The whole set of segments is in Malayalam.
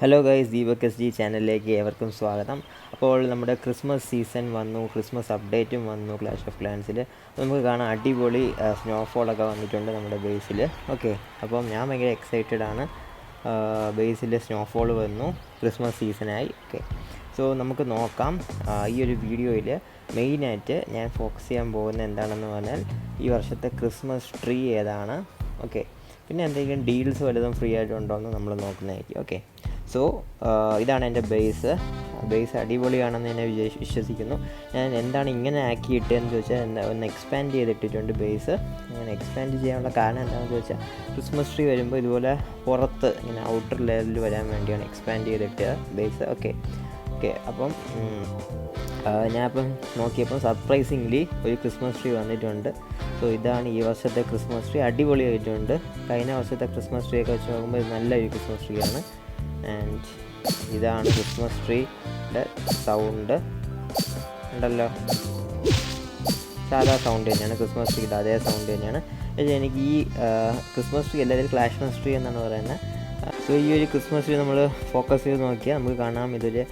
Hello guys, Deepak S G ചാനലിലേക്ക് ഏവർക്കും സ്വാഗതം. അപ്പോൾ നമ്മുടെ ക്രിസ്മസ് സീസൺ വന്നു, ക്രിസ്മസ് അപ്ഡേറ്റും വന്നു ക്ലാഷ് ഓഫ് ക്ലാൻസിൽ. നമുക്ക് കാണാം അടിപൊളി സ്നോഫോളൊക്കെ വന്നിട്ടുണ്ട് നമ്മുടെ ബേസിൽ. ഓക്കെ, അപ്പം ഞാൻ ഭയങ്കര എക്സൈറ്റഡ് ആണ്. ബേസിൽ സ്നോഫോൾ വന്നു, ക്രിസ്മസ് സീസണായി. ഓക്കെ, സോ നമുക്ക് നോക്കാം. ഈ ഒരു വീഡിയോയിൽ മെയിനായിട്ട് ഞാൻ ഫോക്കസ് ചെയ്യാൻ പോകുന്നത് എന്താണെന്ന് പറഞ്ഞാൽ ഈ വർഷത്തെ ക്രിസ്മസ് ട്രീ ഏതാണ്, ഓക്കെ, പിന്നെ എന്തെങ്കിലും ഡീൽസ് വല്ലതും ഫ്രീ ആയിട്ടുണ്ടോ എന്ന് നമ്മൾ നോക്കുന്നതായിരിക്കും. ഓക്കെ, സോ ഇതാണ് എൻ്റെ ബേസ് അടിപൊളിയാണെന്ന് ഞാൻ വിശ്വസിക്കുന്നു. ഞാൻ എന്താണ് ഇങ്ങനെ ആക്കിയിട്ടെന്ന് ചോദിച്ചാൽ ഒന്ന് എക്സ്പാൻഡ് ചെയ്തിട്ടിട്ടുണ്ട് ബേസ്. അങ്ങനെ എക്സ്പാൻഡ് ചെയ്യാനുള്ള കാരണം എന്താണെന്ന് ചോദിച്ചാൽ ക്രിസ്മസ് ട്രീ വരുമ്പോൾ ഇതുപോലെ പുറത്ത് ഇങ്ങനെ ഔട്ടർ ലെയറിൽ വരാൻ വേണ്ടിയാണ് എക്സ്പാൻഡ് ചെയ്തിട്ട് ബേസ്. ഓക്കെ, അപ്പം ഞാനിപ്പം നോക്കിയപ്പം സർപ്രൈസിംഗ്ലി ഒരു ക്രിസ്മസ് ട്രീ വന്നിട്ടുണ്ട്. സോ ഇതാണ് ഈ വർഷത്തെ ക്രിസ്മസ് ട്രീ, അടിപൊളിയായിട്ടുണ്ട്. കഴിഞ്ഞ വർഷത്തെ ക്രിസ്മസ് ട്രീ ഒക്കെ വെച്ച് നോക്കുമ്പോൾ ഇത് നല്ലൊരു ക്രിസ്മസ് ട്രീ ആണ്. ആൻഡ് ഇതാണ് ക്രിസ്മസ് ട്രീയുടെ സൗണ്ട് ഉണ്ടല്ലോ, സാധാ സൗണ്ട് തന്നെയാണ് ക്രിസ്മസ് ട്രീയുടെ അതേ സൗണ്ട് തന്നെയാണ്. പക്ഷേ എനിക്ക് ഈ ക്രിസ്മസ് ട്രീ എല്ലാവരും ക്ലാഷ്മസ് ട്രീ എന്നാണ് പറയുന്നത്. സോ ഈ ഒരു ക്രിസ്മസ് ട്രീ നമ്മൾ ഫോക്കസ് ചെയ്ത് നോക്കിയാൽ നമുക്ക് കാണാം ഇതൊരു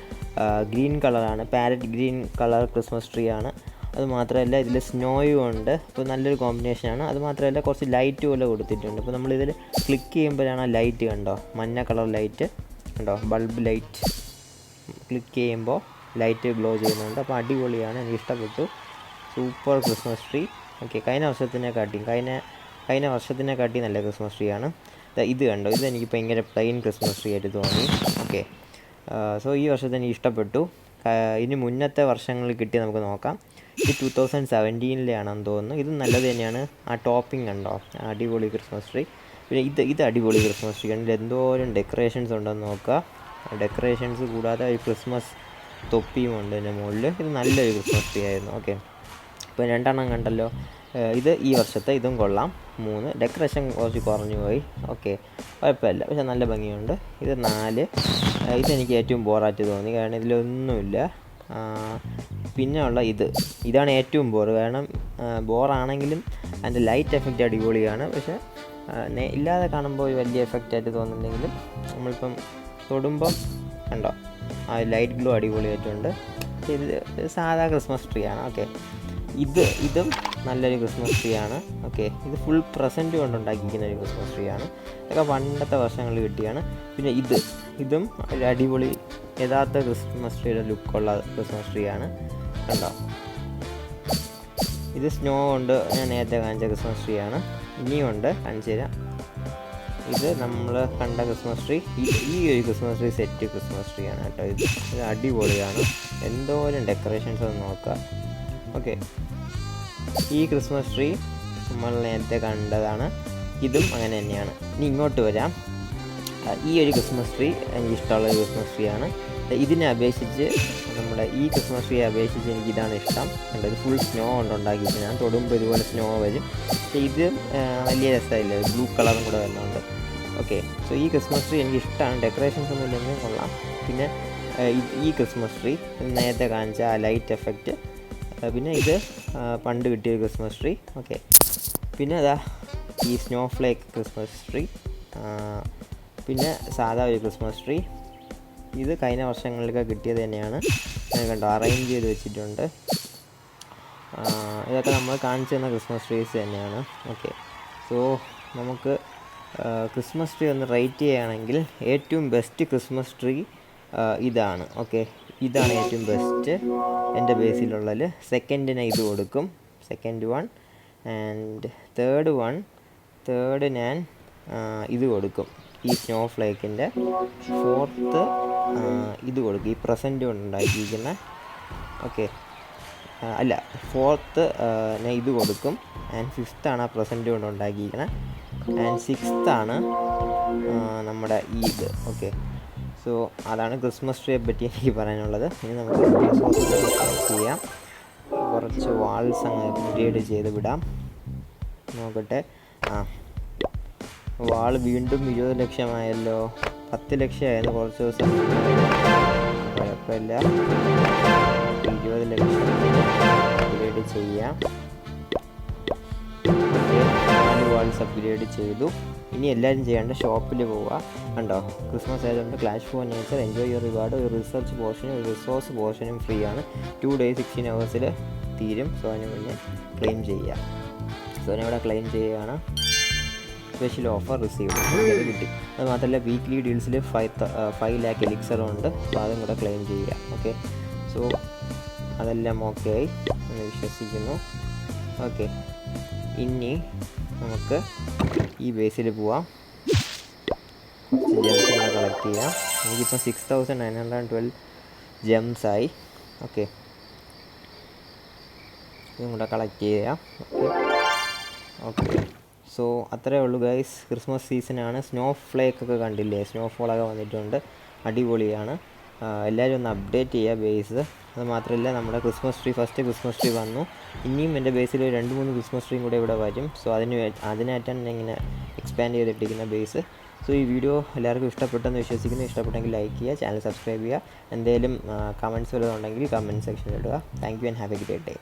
ഗ്രീൻ കളറാണ്, parrot green colour Christmas tree ആണ്. അതുമാത്രമല്ല ഇതിൽ സ്നോയും ഉണ്ട്, അപ്പോൾ നല്ലൊരു കോമ്പിനേഷനാണ്. അതുമാത്രമല്ല കുറച്ച് ലൈറ്റ് പോലെ കൊടുത്തിട്ടുണ്ട്. അപ്പോൾ നമ്മളിതിൽ ക്ലിക്ക് ചെയ്യുമ്പോഴാണ് ആ ലൈറ്റ് കണ്ടോ, മഞ്ഞ കളർ ലൈറ്റ് കണ്ടോ, ബൾബ് ലൈറ്റ് ക്ലിക്ക് ചെയ്യുമ്പോൾ ലൈറ്റ് ഗ്ലോ ചെയ്യുന്നുണ്ട്. അപ്പോൾ അടിപൊളിയാണ്, എനിക്ക് ഇഷ്ടപ്പെട്ടു. Super Christmas tree. ഓക്കെ, കഴിഞ്ഞ വർഷത്തിനെക്കാട്ടി നല്ല ക്രിസ്മസ് ട്രീ ആണ്. ഇത് കണ്ടോ, ഇത് എനിക്ക് ഭയങ്കര പ്ലെയിൻ ക്രിസ്മസ് ട്രീ ആയിട്ട് തോന്നി. ഓക്കെ, സോ ഈ വർഷത്തെ എനിക്ക് ഇഷ്ടപ്പെട്ടു. ഇനി മുന്നത്തെ വർഷങ്ങളിൽ കിട്ടി നമുക്ക് നോക്കാം. ഇത് 2017-ലെയാണെന്ന് തോന്നുന്നു. ഇത് നല്ലത് തന്നെയാണ്. ആ ടോപ്പിംഗ് കണ്ടോ, അടിപൊളി ക്രിസ്മസ് ട്രീ. പിന്നെ ഇത് അടിപൊളി ക്രിസ്മസ് ട്രീ ആണ്. എന്തോരം ഡെക്കറേഷൻസ് ഉണ്ടെന്ന് നോക്കുക. ഡെക്കറേഷൻസ് കൂടാതെ ഒരു ക്രിസ്മസ് തൊപ്പിയും ഉണ്ട് ഇതിൻ്റെ മുകളിൽ. ഇത് നല്ലൊരു ക്രിസ്മസ് ട്രീ ആയിരുന്നു. ഓക്കെ, ഇപ്പോൾ 2 കണ്ടല്ലോ. ഇത് ഈ വർഷത്തെ, ഇതും കൊള്ളാം. 3 ഡെക്കറേഷൻ കുറച്ച് കുറഞ്ഞു പോയി. ഓക്കെ, കുഴപ്പമില്ല, പക്ഷെ നല്ല ഭംഗിയുണ്ട്. ഇത് 4 ഇതെനിക്ക് ഏറ്റവും ബോറായിട്ട് തോന്നി, കാരണം ഇതിലൊന്നുമില്ല. പിന്നെ ഉള്ള ഇതാണ് ഏറ്റവും ബോറ്, കാരണം ബോറാണെങ്കിലും അതിൻ്റെ ലൈറ്റ് എഫക്റ്റ് അടിപൊളിയാണ്. പക്ഷേ ഇല്ലാതെ കാണുമ്പോൾ വലിയ എഫക്റ്റായിട്ട് തോന്നുന്നുണ്ടെങ്കിലും നമ്മളിപ്പം തൊടുമ്പം കണ്ടോ ആ ലൈറ്റ് ഗ്ലോ അടിപൊളിയായിട്ടുണ്ട്. ഇത് സാധാ ക്രിസ്മസ് ട്രീ ആണ്. ഓക്കെ, ഇതും നല്ലൊരു ക്രിസ്മസ് ട്രീ ആണ്. ഓക്കെ, ഇത് ഫുൾ പ്രസൻറ്റ് കൊണ്ടുണ്ടാക്കിയിരിക്കുന്ന ഒരു ക്രിസ്മസ് ട്രീ ആണ്. ഇതൊക്കെ പണ്ടത്തെ വർഷങ്ങളിൽ കിട്ടിയാണ്. പിന്നെ ഇതും ഒരു അടിപൊളി യഥാർത്ഥ ക്രിസ്മസ് ട്രീയുടെ ലുക്കുള്ള ക്രിസ്മസ് ട്രീ ആണ്. കണ്ടോ, ഇത് സ്നോ കൊണ്ട് ഞാൻ നേരത്തെ കാണിച്ച ക്രിസ്മസ് ട്രീ ആണ്. ഇനിയും ഉണ്ട്, കാണിച്ചു തരാം. ഇത് നമ്മൾ കണ്ട ക്രിസ്മസ് ട്രീ, ഈ ഒരു Christmas tree set Christmas tree ആണ് കേട്ടോ. ഇത് അടിപൊളിയാണ്, എന്തോരം ഡെക്കറേഷൻസ് ഒന്ന് നോക്കുക. ഓക്കെ, ഈ ക്രിസ്മസ് ട്രീ നമ്മൾ നേരത്തെ കണ്ടതാണ്. ഇതും അങ്ങനെ തന്നെയാണ്. ഇനി ഇങ്ങോട്ട് വരാം. ഈ ഒരു ക്രിസ്മസ് ട്രീ എനിക്ക് ഇഷ്ടമുള്ള ഒരു ക്രിസ്മസ് ട്രീ ആണ്. ഇതിനെ അപേക്ഷിച്ച് നമ്മുടെ ഈ ക്രിസ്മസ് ട്രീയെ അപേക്ഷിച്ച് എനിക്ക് ഇതാണ് ഇഷ്ടം. കണ്ടോ, ഇത് ഫുൾ സ്നോ കൊണ്ടുണ്ടാക്കിയിട്ട് ഞാൻ തൊടുമ്പോൾ ഇതുപോലെ സ്നോ വരും. പക്ഷേ ഇത് വലിയ രസമില്ല, ബ്ലൂ കളറും കൂടെ വരുന്നുണ്ട്. ഓക്കെ, സോ ഈ ക്രിസ്മസ് ട്രീ എനിക്ക് ഇഷ്ടമാണ്. ഡെക്കറേഷൻസ് ഒന്നും ഇല്ലെങ്കിലും കൊള്ളാം. പിന്നെ ഈ ക്രിസ്മസ് ട്രീ നേരത്തെ കാണിച്ച ആ ലൈറ്റ് എഫക്റ്റ്. പിന്നെ ഇത് പണ്ട് കിട്ടിയ ക്രിസ്മസ് ട്രീ. ഓക്കെ, പിന്നെ അതാ ഈ സ്നോ ഫ്ലേക്ക് ക്രിസ്മസ് ട്രീ. പിന്നെ സാധാ ഒരു ക്രിസ്മസ് ട്രീ. ഇത് കഴിഞ്ഞ വർഷങ്ങളിലൊക്കെ കിട്ടിയത് തന്നെയാണ്. കണ്ടോ, അറേഞ്ച് ചെയ്ത് വെച്ചിട്ടുണ്ട്. ഇതൊക്കെ നമ്മൾ കാണിച്ചു തന്ന ക്രിസ്മസ് ട്രീസ് തന്നെയാണ്. ഓക്കെ, സോ നമുക്ക് ക്രിസ്മസ് ട്രീ ഒന്ന് റേറ്റ് ചെയ്യുകയാണെങ്കിൽ ഏറ്റവും ബെസ്റ്റ് ക്രിസ്മസ് ട്രീ ഇതാണ്. ഓക്കെ, ഇതാണ് ഏറ്റവും ബെസ്റ്റ് എൻ്റെ ബേസിലുള്ളത്. സെക്കൻഡിന് ഇത് കൊടുക്കും, സെക്കൻഡ് വൺ. ആൻഡ് തേർഡ് ഞാൻ ഇത് കൊടുക്കും, ഈ സ്നോ ഫ്ലേക്കിൻ്റെ. ഫോർത്ത് ഇത് കൊടുക്കും, ഈ പ്രസൻറ്റ് കൊണ്ടുണ്ടാക്കിയിരിക്കുന്ന. ഓക്കെ, അല്ല, ഫോർത്ത് ഞാൻ ഇത് കൊടുക്കും. ആൻഡ് ഫിഫ്ത്താണ് ആ പ്രസൻറ്റ് കൊണ്ടുണ്ടാക്കിയിരിക്കുന്നത്. ആൻഡ് സിക്സ്താണ് നമ്മുടെ ഇത്. ഓക്കെ, സോ അതാണ് ക്രിസ്മസ് ട്രീയെ പറ്റി എനിക്ക് പറയാനുള്ളത്. ഇനി നമുക്ക് കളക്ട് ചെയ്യാം. കുറച്ച് വാൾസ് അങ്ങ് അപ്ഗ്രേഡ് ചെയ്ത് വിടാം. നോക്കട്ടെ. വാൾ വീണ്ടും 20 ലക്ഷമായല്ലോ. 10 ലക്ഷമായിരുന്നു കുറച്ച് ദിവസം. കുഴപ്പമില്ല, 20 ലക്ഷം അപ്ഗ്രേഡ് ചെയ്യാം. ഓക്കെ, 4 വാൾ പൾസ് അപ്ഗ്രേഡ് ചെയ്തു. ഇനി എല്ലാവരും ചെയ്യേണ്ട ഷോപ്പിൽ പോവുക. കണ്ടോ, ക്രിസ്മസ് ആയതുകൊണ്ട് clash for nature enjoy your reward, ഒരു റിസർച്ച് പോർഷനും ഒരു റിസോഴ്സ് പോർഷനും ഫ്രീ ആണ്. 2 days 16 hours തീരും. സോ അതിന് മുന്നേ ക്ലെയിം ചെയ്യുക. സോ ഞാനിവിടെ ക്ലെയിം ചെയ്യുകയാണ്. സ്പെഷ്യൽ ഓഫർ റിസീവ് കിട്ടി. അത് മാത്രമല്ല വീക്ക്ലി ഡീൽസിൽ 5 lakh എലിക്സറും ഉണ്ട്. സോ അതും കൂടെ ക്ലെയിം ചെയ്യുക. ഓക്കെ, സോ അതെല്ലാം ഓക്കെ ആയി എന്ന് വിശ്വസിക്കുന്നു. ഓക്കെ, ഇനി നമുക്ക് ഈ ബേസിൽ പോവാം. കുറച്ച് ജെംസ് കൂടെ കളക്ട് ചെയ്യാം. എനിക്കിപ്പോൾ 6912 ജെംസായി. ഓക്കെ, ഇതും കൂടെ കളക്ട് ചെയ്യാം. ഓക്കെ, സോ അത്രയേ ഉള്ളൂ ഗൈസ്. ക്രിസ്മസ് സീസണാണ്. സ്നോ ഫ്ലേക്ക് ഒക്കെ കണ്ടില്ലേ, സ്നോഫോളൊക്കെ വന്നിട്ടുണ്ട്. അടിപൊളിയാണ്. എല്ലാവരും ഒന്ന് അപ്ഡേറ്റ് ചെയ്യുക ബേസ്. അത് മാത്രമല്ല നമ്മുടെ ഫസ്റ്റ് ക്രിസ്മസ് ട്രീ വന്നു. ഇനിയും എൻ്റെ ബേസിൽ 2-3 ക്രിസ്മസ് ട്രീയും കൂടെ ഇവിടെ വരും. സോ അതിനായിട്ടാണ് ഇങ്ങനെ എക്സ്പാൻഡ് ചെയ്തിട്ടിരിക്കുന്ന ബേസ്. സോ ഈ വീഡിയോ എല്ലാവർക്കും ഇഷ്ടപ്പെട്ടെന്ന് വിശ്വസിക്കുന്നു. ഇഷ്ടപ്പെട്ടെങ്കിൽ ലൈക്ക് ചെയ്യുക, ചാനൽ സബ്സ്ക്രൈബ് ചെയ്യുക. എന്തെങ്കിലും കമൻറ്റ്സ് വല്ലതും ഉണ്ടെങ്കിൽ കമൻറ്റ് സെക്ഷനിൽ ഇടുക. Thank you and have A great day.